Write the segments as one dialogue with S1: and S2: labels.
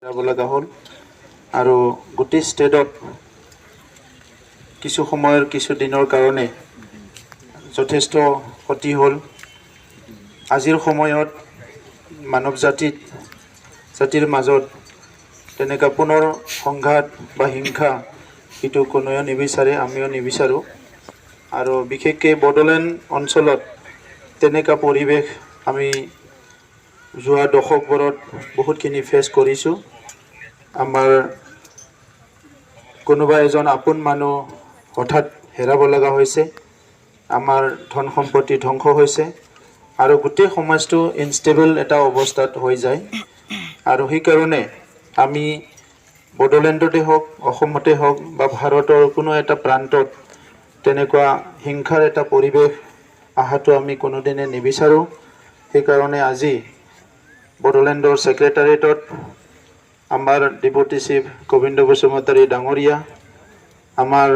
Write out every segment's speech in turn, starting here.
S1: হেৰাব লগা হ'ল আৰু গোটেই ষ্টেটত কিছু সময়ৰ কিছু দিনৰ কাৰণে যথেষ্ট ক্ষতি হ'ল। আজিৰ সময়ত মানৱ জাতিৰ মাজত তেনেকুৱা পুনৰ সংঘাত বা হিংসা এইটো কোনোৱে নিবিচাৰে, আমিও নিবিচাৰোঁ। আৰু বিশেষকৈ বড়োলেণ্ড অঞ্চলত তেনেকুৱা পৰিৱেশ আমি যোৱা দশকবোৰত বহুতখিনি ফেচ কৰিছোঁ। আমাৰ কোনোবা এজন আপোন মানুহ হঠাৎ হেৰাব লগা হৈছে, আমাৰ ধন সম্পত্তি ধ্বংস হৈছে আৰু গোটেই সমাজটো ইনষ্টেবল এটা অৱস্থাত হৈ যায়। আৰু সেইকাৰণে আমি বড়োলেণ্ডতে হওক, অসমতে হওক বা ভাৰতৰ কোনো এটা প্ৰান্তত তেনেকুৱা হিংসাৰ এটা পৰিৱেশ অহাটো আমি কোনোদিনে নিবিচাৰোঁ। সেইকাৰণে আজি বড়োলেণ্ডৰ ছেক্ৰেটাৰিয়েটত আমাৰ ডেপুটি চিফ গোবিন্দ বসুমতাৰী ডাঙৰীয়া, আমাৰ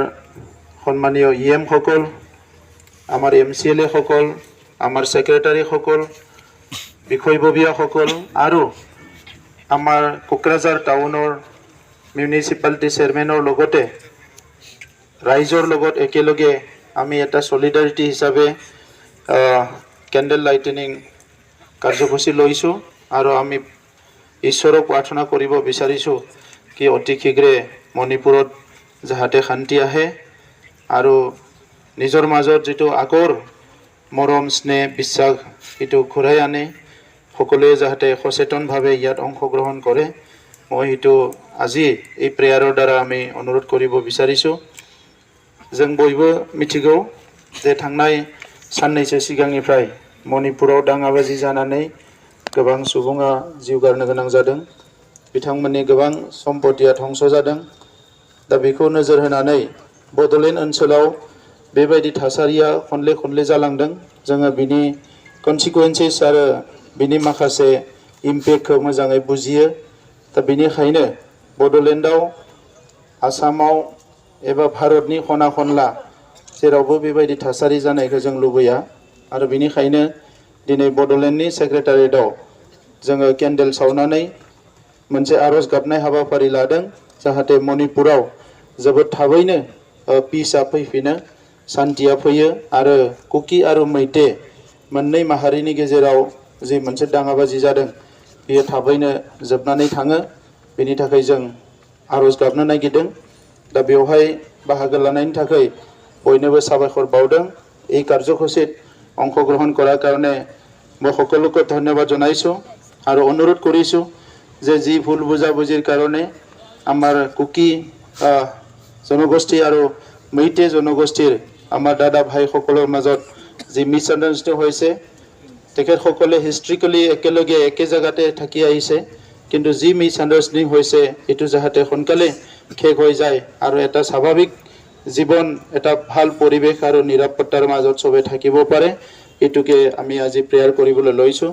S1: সন্মানীয় EM সকল, আমাৰ MCLA সকল, আমাৰ ছেক্ৰেটাৰীসকল, বিষয়ববীয়াসকল আৰু আমাৰ কোকৰাঝাৰ টাউনৰ মিউনিচিপালিটি চেয়াৰমেনৰ লগতে ৰাইজৰ লগত একেলগে আমি এটা ছলিডাৰিটি হিচাপে কেণ্ডেল লাইটেনিং কাৰ্যসূচী লৈছোঁ আৰু আমি ঈশ্বৰক প্ৰাৰ্থনা কৰিব বিচাৰিছোঁ কি অতি শীঘ্ৰে মণিপুৰত যাতে শান্তি আহে আৰু নিজৰ মাজত যিটো আগৰ মৰম স্নেহ বিশ্বাস এইটো ঘূৰাই আনে, সকলোৱে যাতে সচেতনভাৱে ইয়াত অংশগ্ৰহণ কৰে। মই সেইটো আজি এই প্ৰেয়াৰৰ দ্বাৰা আমি অনুৰোধ কৰিব বিচাৰিছোঁ। जों बयबो मिथिगौ जे थांनाय साननैसो सिगांनिफ्राय मणिपुराव दाङाबाजि जानानै गोबां सुबुङा जिउ गारनो गोनां जादों, बिथांमोननि गोबां सम्पतिया धंस जादों। दा बेखौ नोजोर होनानै बड'लेण्ड ओनसोलाव बेबायदि थासारिया खनले जालांदों। जोङो बिनि कनसिकुवेन्सेस आरो बिनि माखासे इम्पेक्टखौ मोजाङै बुजियो। दा बेनिखायनो बड'लेण्डआव, आसामाव एबा भारतनि खना खनला जेरावबो बेबायदि थासारि जानायखौ जों लुबैया आरो बेनिखायनो दिनै बड'लेण्डनि सेक्रेटारियेटआव जोङो केन्डेल सावनानै मोनसे आरज गाबनाय हाबाफारि लादों जाहाथे मणिपुराव जोबोद थाबैनो पिसआ फैफिनो, शान्तिया फैयो आरो कुकी आरो मैते मोननै माहारिनि गेजेराव जि मोनसे दाङाबाजि जादों बेयो थाबैनो जोबनानै थाङो। बेनि थाखाय जों आरज गाबनो नागिरदों। दा बेवहाय बाहागो लानायनि थाखाय बयनोबो साबायखर बावदों। এই কাৰ্যসূচীত অংশগ্ৰহণ কৰাৰ কাৰণে মই সকলোকে ধন্যবাদ জনাইছোঁ আৰু অনুৰোধ কৰিছোঁ যে যি ভুল বুজাবুজিৰ কাৰণে আমাৰ কুকি জনগোষ্ঠী আৰু मैते জনগোষ্ঠীৰ আমাৰ দাদা ভাইসকলৰ মাজত যি মিছআণ্ডাৰষ্টেণ্ডিং হৈছে, তেখেতসকলে হিষ্ট্ৰিকেলি একেলগে একে জেগাতে থাকি আহিছে, কিন্তু যি মিছআণ্ডাৰষ্টেণ্ডিং হৈছে এইটো যাতে সোনকালে শেষ হৈ যায় আৰু এটা স্বাভাৱিক জীৱন, এটা ভাল পৰিৱেশ আৰু নিৰাপত্তাৰ মাজত চবে থাকিব পাৰে, এইটোকে আমি আজি প্ৰেয়াৰ কৰিবলৈ লৈছোঁ।